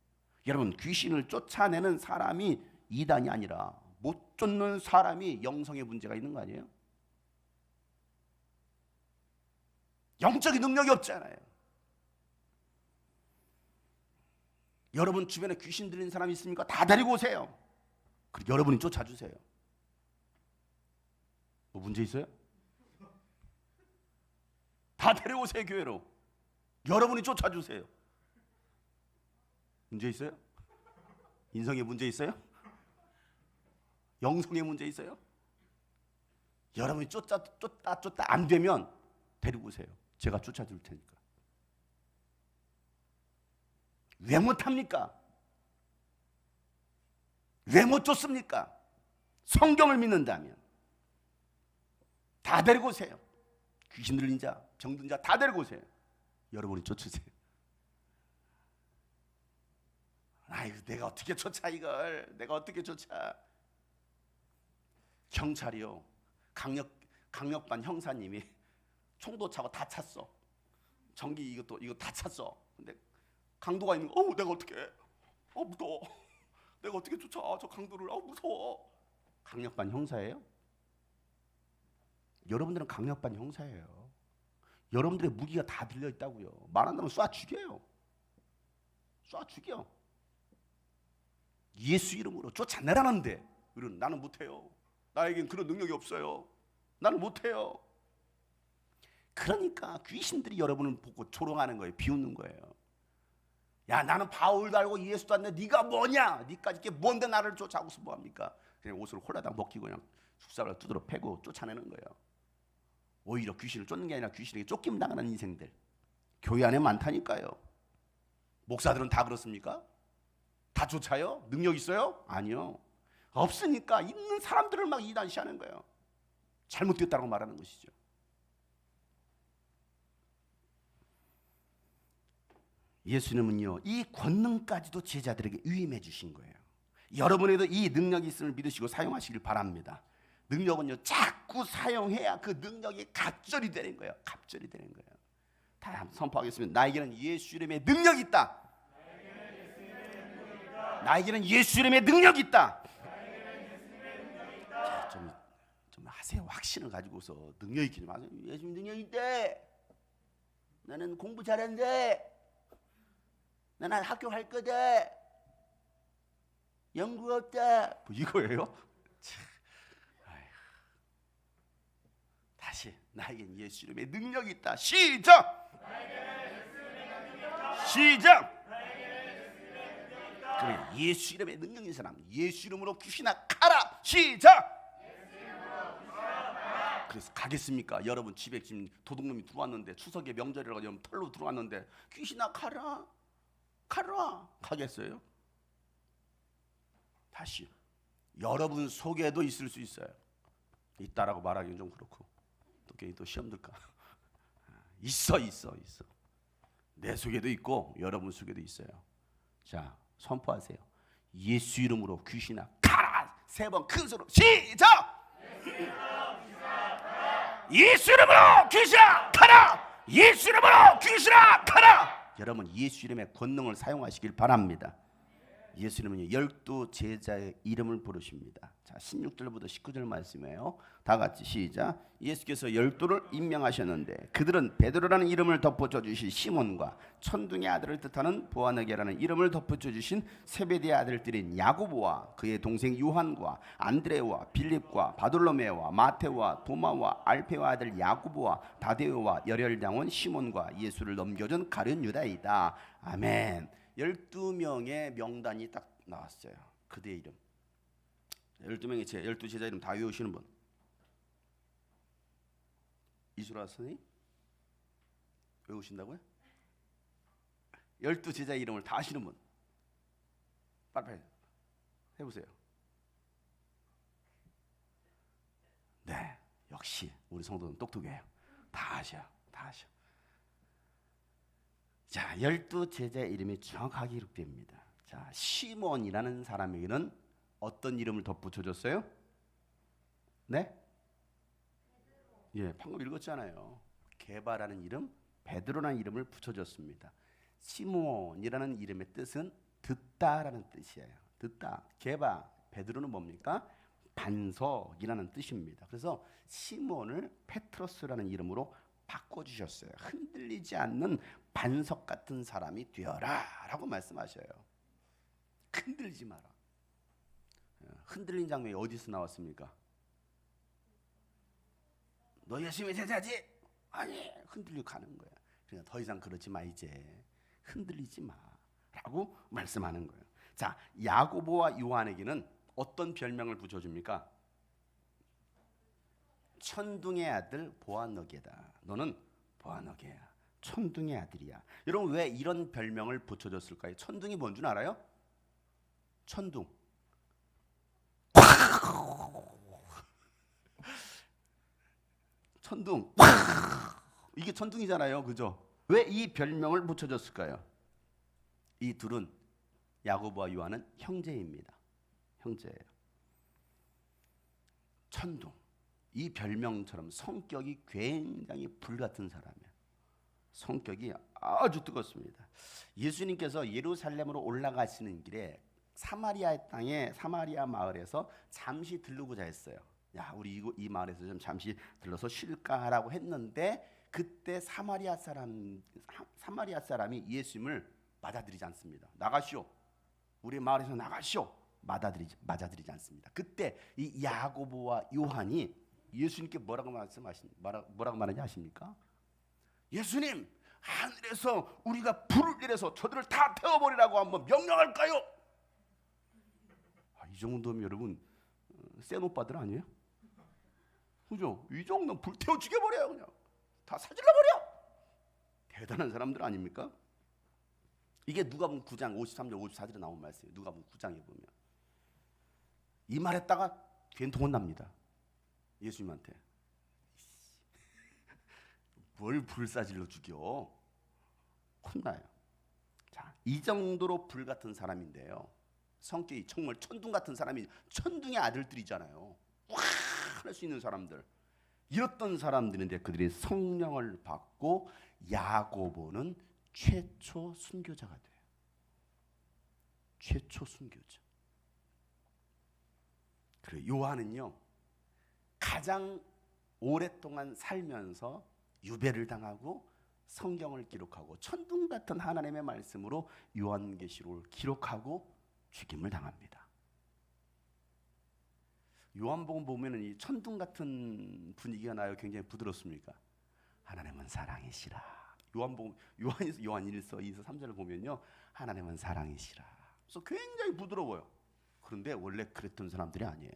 Speaker 1: 여러분 귀신을 쫓아내는 사람이 이단이 아니라 못 쫓는 사람이 영성의 문제가 있는 거 아니에요? 영적인 능력이 없잖아요. 여러분 주변에 귀신 들린 사람이 있습니까? 다 데리고 오세요. 그리고 여러분이 쫓아주세요. 뭐 문제 있어요? 다 데려오세요 교회로. 여러분이 쫓아주세요. 문제 있어요? 인성에 문제 있어요? 영성에 문제 있어요? 여러분이 쫓다 안 되면 데리고 오세요. 제가 쫓아줄 테니까. 왜 못합니까? 왜 못 쫓습니까? 성경을 믿는다면 다 데리고 오세요. 귀신 들린 자, 병든 자 다 데리고 오세요. 여러분이 쫓으세요. 아이고 내가 어떻게 쫓아 이걸. 내가 어떻게 쫓아. 경찰이요. 강력반 형사님이 총도 차고 다 찼어. 전기 이거 다 찼어. 근데 강도가 있는 거. 내가 어떻게 해? 무서워. 내가 어떻게 쫓아 저 강도를. 무서워. 강력반 형사예요? 여러분들은 강력반 형사예요. 여러분들의 무기가 다 들려 있다고요. 말한다면 쏴 죽여요. 쏴 죽여. 예수 이름으로 쫓아내라는데 나는 못해요. 나에겐 그런 능력이 없어요. 나는 못해요. 그러니까 귀신들이 여러분을 보고 조롱하는 거예요. 비웃는 거예요. 야 나는 바울도 알고 예수도 안 돼. 네가 뭐냐? 네까지 이게 뭔데 나를 쫓아오고서 뭐합니까? 그냥 옷을 홀라당 벗기고 그냥 숙사를 두드러 패고 쫓아내는 거예요. 오히려 귀신을 쫓는 게 아니라 귀신에게 쫓김 당하는 인생들 교회 안에 많다니까요. 목사들은 다 그렇습니까? 다 쫓아요? 능력 있어요? 아니요. 없으니까 있는 사람들을 막 이단시하는 거예요. 잘못됐다고 말하는 것이죠. 예수님은요, 이 권능까지도 제자들에게 위임해 주신 거예요. 여러분에도 이 능력이 있음을 믿으시고 사용하시길 바랍니다. 능력은요, 자꾸 사용해야 그 능력이 갑절이 되는 거예요. 갑절이 되는 거예요. 다 한번 선포하겠습니다. 나에게는 예수 이름의 능력이 있다. 나에게는 예수 이름의 능력이 있다. 자, 좀 하세요. 확신을 가지고서 능력 있게 좀 하세요. 예수 능력 있대. 나는 공부 잘하는데. 나는 학교 갈 거다. 연구 없다. 뭐 이거예요? 다시 나에겐 예수 이름의 능력이 있다. 시작. 시작. 그래, 예수 이름의 능력 있는 사람, 예수 이름으로 귀신아 가라. 시작. 그래서 가겠습니까? 여러분 집에 지금 도둑놈이 들어왔는데, 추석에 명절이라고 여러분 털로 들어왔는데 귀신아 가라. 가라. 가겠어요? 다시 여러분 속에도 있을 수 있어요. 있다라고 말하기는 좀 그렇고, 또 괜히 또 시험 들까? 있어. 내 속에도 있고 여러분 속에도 있어요. 자, 선포하세요. 예수 이름으로 귀신아 가라. 3번 큰 소리로 시작. 예수 이름으로 귀신아 가라. 예수 이름으로 귀신아 가라. 여러분 예수 이름의 권능을 사용하시길 바랍니다. 예수님은 12 제자의 이름을 부르십니다. 자, 16절부터 19절 말씀이에요. 다 같이 시작. 예수께서 12를 임명하셨는데 그들은 베드로라는 이름을 덧붙여 주신 시몬과 천둥의 아들을 뜻하는 보아너게라는 이름을 덧붙여 주신 세베대의 아들들인 야고보와 그의 동생 요한과 안드레와 빌립과 바돌로메와 마테와 도마와 알페와 아들 야고보와 다데오와 열혈장원 시몬과 예수를 넘겨준 가룟 유다이다. 아멘. 12명의 명단이 딱 나왔어요. 그들의 이름. 12명의 12 제자 이름 다 외우시는 분? 이수라 선생님? 외우신다고요? 12 제자 이름을 다 아시는 분? 빨리빨리 해보세요. 네, 역시 우리 성도는 똑똑해요. 다 아셔. 자, 12 제자의 이름이 정확하게 기록됩니다. 자, 시몬이라는 사람에게는 어떤 이름을 덧붙여줬어요? 네? 예, 방금 읽었잖아요. 게바라는 이름, 베드로라는 이름을 붙여줬습니다. 시몬이라는 이름의 뜻은 듣다라는 뜻이에요. 듣다. 게바, 베드로는 뭡니까? 반석이라는 뜻입니다. 그래서 시몬을 페트로스라는 이름으로 바꿔주셨어요. 흔들리지 않는 반석 같은 사람이 되어라 라고 말씀하셔요. 흔들리지 마라. 흔들린 장면이 어디서 나왔습니까? 너 예수님의 제자지? 아니, 흔들리고 가는 거야. 그러니까 더 이상 그러지 마. 이제 흔들리지 마 라고 말씀하는 거예요. 자, 야고보와 요한에게는 어떤 별명을 붙여줍니까? 천둥의 아들 보아너게다. 너는 보아너게야. 천둥의 아들이야. 여러분 왜 이런 별명을 붙여줬을까요? 천둥이 뭔 줄 알아요? 천둥. 천둥. 이게 천둥이잖아요. 그죠? 왜 이 별명을 붙여줬을까요? 이 둘은 야고보와 요한은 형제입니다. 형제예요. 천둥. 이 별명처럼 성격이 굉장히 불같은 사람이에요. 성격이 아주 뜨겁습니다. 예수님께서 예루살렘으로 올라가시는 길에 사마리아 땅에 사마리아 마을에서 잠시 들르고자 했어요. 야, 우리 이 마을에서 좀 잠시 들러서 쉴까라고 했는데 그때 사마리아 사람이 예수님을 맞아들이지 않습니다. 나가시오. 우리 마을에서 나가시오. 맞아들이지 않습니다. 그때 이 야고보와 요한이 예수님께 뭐라고 말하는지 아십니까? 예수님, 하늘에서 우리가 불을 내려서 저들을 다 태워버리라고 한번 명령할까요? 이 정도면 여러분 센 오빠들 아니에요? 그죠? 이 정도면 불태워 죽여버려요. 그냥 다 사질러버려. 대단한 사람들 아닙니까? 이게 누가복음 9장 53절 54절에 나온 말씀이에요. 누가복음 9장에 보면 이 말했다가 된통 혼납니다. 예수님한테 뭘 불사질러 죽여? 혼나요. 자, 이 정도로 불같은 사람인데요. 성격이 정말 천둥 같은 사람이, 천둥의 아들들이잖아요. 와, 할 수 있는 사람들. 이렇던 사람들인데 그들이 성령을 받고 야고보는 최초 순교자가 돼요. 최초 순교자. 그리고 요한은요, 가장 오랫동안 살면서 유배를 당하고 성경을 기록하고 천둥 같은 하나님의 말씀으로 요한계시록을 기록하고 죽임을 당합니다. 요한복음 보면은 이 천둥 같은 분위기가 나요. 굉장히 부드럽습니까? 하나님은 사랑이시라. 요한 1서 2서 3절을 보면요, 하나님은 사랑이시라. 그래서 굉장히 부드러워요. 그런데 원래 그랬던 사람들이 아니에요.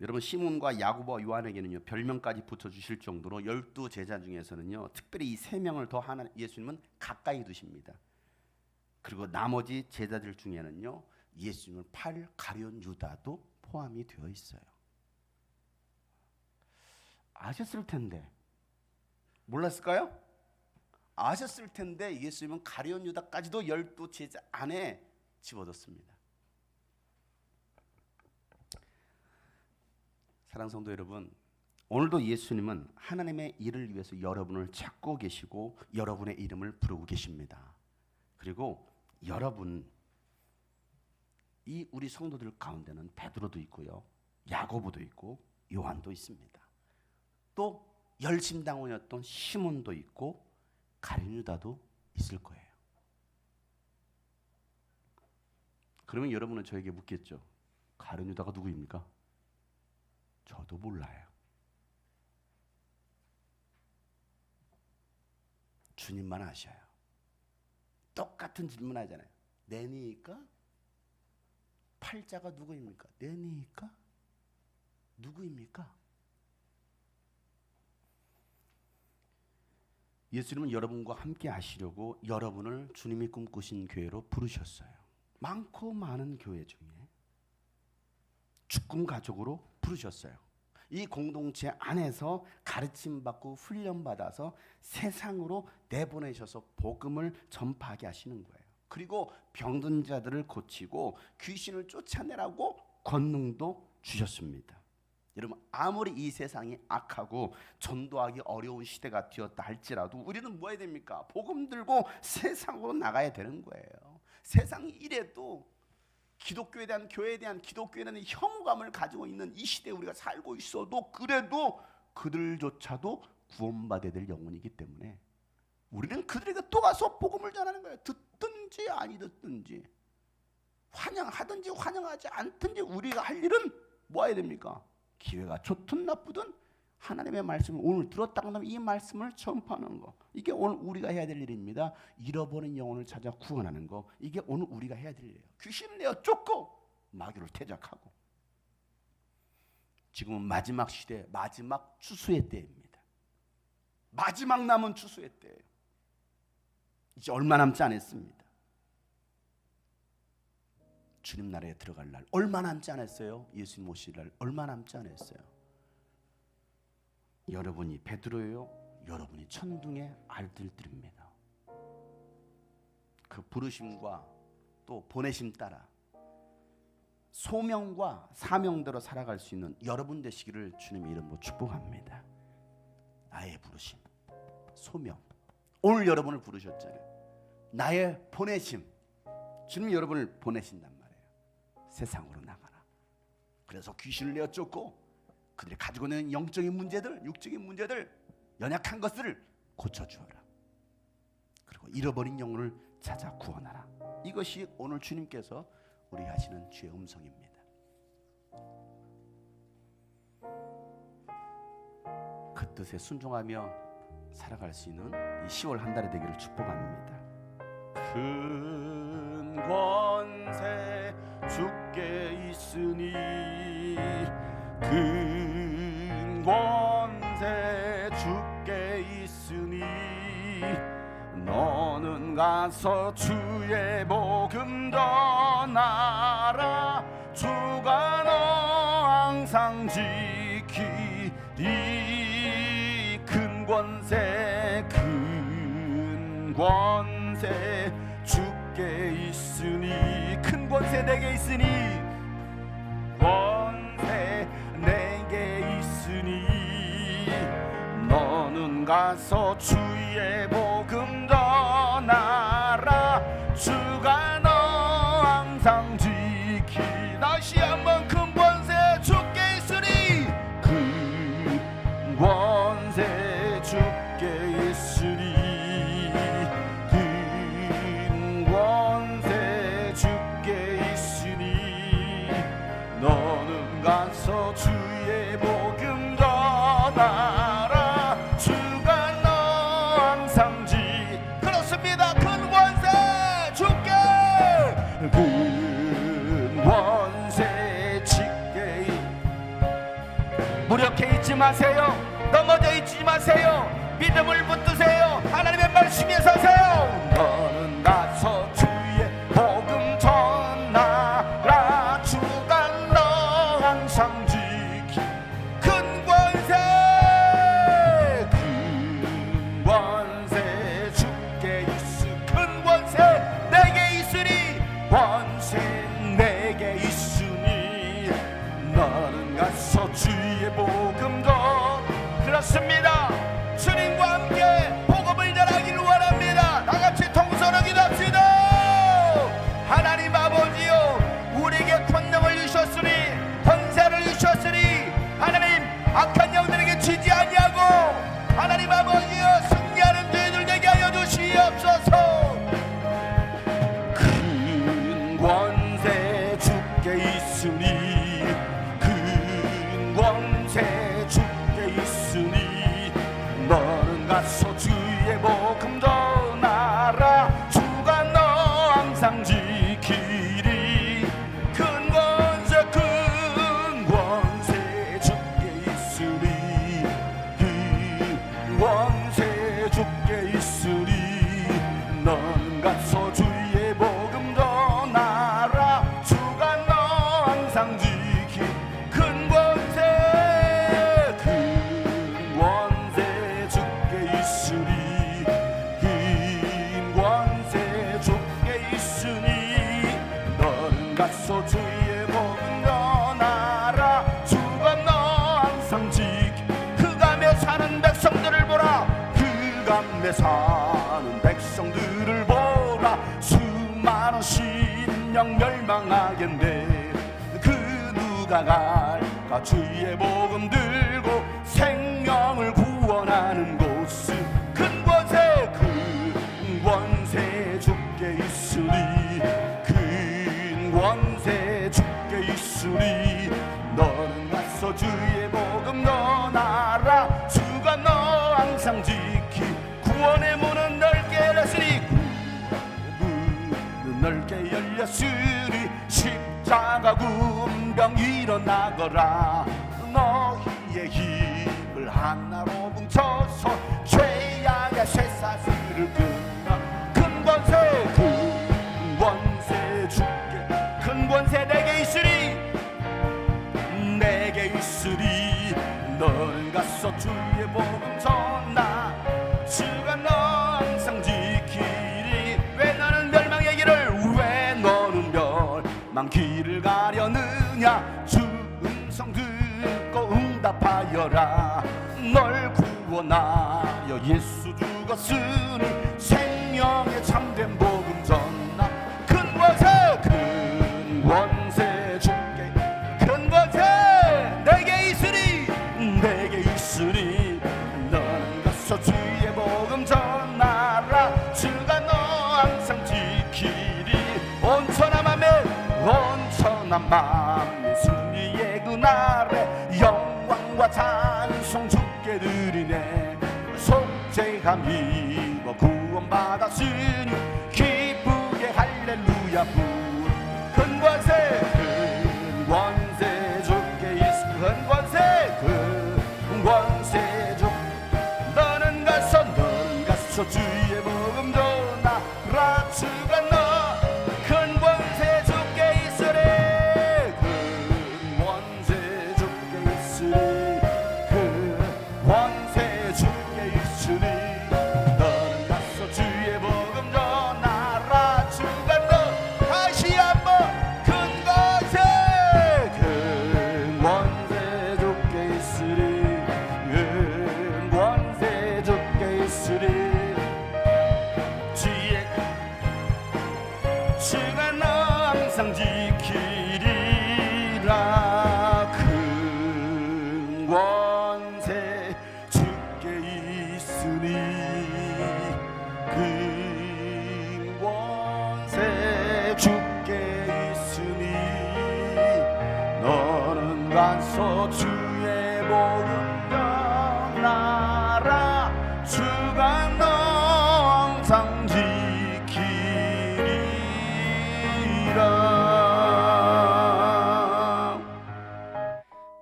Speaker 1: 여러분, 시몬과 야고보와 요한에게는요, 별명까지 붙여주실 정도로 12 제자 중에서는요, 특별히 이 3명을 더 예수님은 가까이 두십니다. 그리고 나머지 제자들 중에는요, 예수님을 팔 가룟 유다도 포함이 되어 있어요. 아셨을 텐데 몰랐을까요? 아셨을 텐데 예수님은 가룟 유다까지도 12 제자 안에 집어넣습니다. 사랑하는 성도 여러분, 오늘도 예수님은 하나님의 일을 위해서 여러분을 찾고 계시고 여러분의 이름을 부르고 계십니다. 그리고 여러분, 이 우리 성도들 가운데는 베드로도 있고요, 야고보도 있고 요한도 있습니다. 또 열심당원이었던 시몬도 있고 가룟 유다도 있을 거예요. 그러면 여러분은 저에게 묻겠죠. 가룟 유다가 누구입니까? 저도 몰라요. 주님만 아셔요. 똑같은 질문 하잖아요. 내니까? 팔자가 누구입니까? 내니까? 누구입니까? 예수님은 여러분과 함께 하시려고 여러분을 주님이 꿈꾸신 교회로 부르셨어요. 많고 많은 교회 중에 죽금 가족으로 부르셨어요. 이 공동체 안에서 가르침받고 훈련받아서 세상으로 내보내셔서 복음을 전파하게 하시는 거예요. 그리고 병든 자들을 고치고 귀신을 쫓아내라고 권능도 주셨습니다. 여러분, 아무리 이 세상이 악하고 전도하기 어려운 시대가 되었다 할지라도 우리는 뭐 해야 됩니까? 복음 들고 세상으로 나가야 되는 거예요. 세상이 이래도 기독교에 대한, 교회에 대한, 기독교에 대한 혐오감을 가지고 있는 이 시대에 우리가 살고 있어도 그래도 그들조차도 구원받아야 될 영혼이기 때문에 우리는 그들에게 또 가서 복음을 전하는 거예요. 듣든지 아니 듣든지, 환영하든지 환영하지 않든지 우리가 할 일은 뭐 해야 됩니까? 기회가 좋든 나쁘든 하나님의 말씀을 오늘 들었다고 하면 이 말씀을 전파하는 거, 이게 오늘 우리가 해야 될 일입니다. 잃어버린 영혼을 찾아 구원하는 거, 이게 오늘 우리가 해야 될 일이에요. 귀신을 내어 쫓고 마귀를 퇴적하고. 지금은 마지막 시대, 마지막 추수의 때입니다. 마지막 남은 추수의 때예요. 이제 얼마 남지 않았습니다. 주님 나라에 들어갈 날 얼마 남지 않았어요. 예수님 오실 날 얼마 남지 않았어요. 여러분이 베드로예요. 여러분이 천둥의 알들들입니다. 그 부르심과 또 보내심 따라 소명과 사명대로 살아갈 수 있는 여러분 되시기를 주님의 이름으로 축복합니다. 나의 부르심, 소명, 오늘 여러분을 부르셨잖아요. 나의 보내심, 주님이 여러분을 보내신단 말이에요. 세상으로 나가라. 그래서 귀신을 내어 쫓고 그들이 가지고 있는 영적인 문제들, 육적인 문제들, 연약한 것들을 고쳐주어라. 그리고 잃어버린 영혼을 찾아 구원하라. 이것이 오늘 주님께서 우리 하시는 주의 음성입니다. 그 뜻에 순종하며 살아갈 수 있는 이 10월 한 달이 되기를 축복합니다. 큰 권세 주께 있으니 큰 권세 주께 있으니 너는 가서 주의 복음 전하라. 주가 너 항상 지키리. 큰 권세 큰 권세 주께 있으니 큰 권세 내게 있으니 권세 내게 있으니 너는 가서 주의 복음 전하라 주가 너 항상 지키 다시 한번 큰 권세 주께 있으니 큰 권세 주께 있으니 큰 권세 주께 있으니 너는 가서 주의 복음 전하라 주가 너 항상 그렇습니다. 큰 권세 주께 큰 권세 주께 무력해 있지 마세요. 넘어져 있지 마세요. 믿음을 붙드세요. 하나님의 말씀에 서세요. 너는 가서 주의 복음 전하라 주가 너 항상 지키 큰 권세 큰 권세 주께 있으 큰 권세 내게 있으니 권세 내게 있으니 너는 가서 주의 복음 전 그렇습니다. 주님과 함께 복음을 전하기를 원합니다. 다같이 통성으로 기도합시다. 하나님 아버지요 우리에게 권능을 주셨으니 권세를 주셨으니 하나님 악한 영들에게 지지 아니하고 하나님 아버지요 승리하는 저희들 되게 하여 주시옵소서. 큰 권세 주께 있으니 큰 권세 주께 있으니 너는 가서 주의 복음 전하라 주가 너 항상 지키리 큰 권세 주께 있으니 큰 권세 주께 있으니 너는 가서 주의 복음 전하라 주가 너 항상 지키 큰 권세 주께 있으니 큰 권세 주께 있으니 너는 가서 주의 복음 전하라 주가 너 항상 지키 흑암에 사는 백성들을 보라 흑암에 사는 백성들을 보라 수많은 신령 멸망하겠네 그 누가 갈까 주의 복음 들고 생명을 구원하는 곳은 큰 권세 주께 있으니 큰 권세 주께 있으니 너는 가서 주의 복음 전하라 주가 너 항상 지키 구원의 문은 넓게 열렸으니 문은 넓게 열렸으니 십자가 군병 일어나거라 너희의 힘을 하나로 뭉쳐서 죄악의 쇠사슬을 끊어 큰 권세 주께 큰 권세 내게 있으리 너는 가서 주의 복음 전하 주가 너 항상 지키리 왜 너는 멸망의 길을 왜 너는 멸망 길을 가려느냐 주 음성 듣고 응답하여라 널 구원하여 예수 죽었으니 생명의 참된 복음 전하 큰 권세 주께 큰 권세 내게 있으니 너는 가서 주의 복음 전하라 주가 너 항상 지키리 온천한 맘 승리의 그날에 영광과 찬송 주께 드리네 속죄함이고 구원받았으니 기쁘게 할렐루야 큰 권세 주께 있으니 큰 권세 주 너는 가서 주의 복음 전하라 주가 너 큰 권세 주께 있으리 큰 권세 주께 있으리 큰 권세 주께 있으리 너는 가서 주의 복음 주의 복음 전하라. 주가 너 항상 지키리라.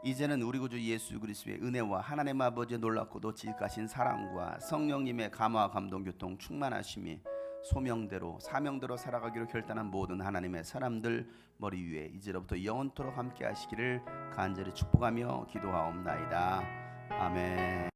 Speaker 1: 이제는 우리 구주 예수 그리스도의 은혜와 하나님 아버지의 놀랍고도 지극하신 사랑과 성령님의 감화와 감동 교통 충만하심이 소명대로 사명대로 살아가기로 결단한 모든 하나님의 사람들 머리 위에 이제로부터 영원토록 함께 하시기를 간절히 축복하며 기도하옵나이다. 아멘.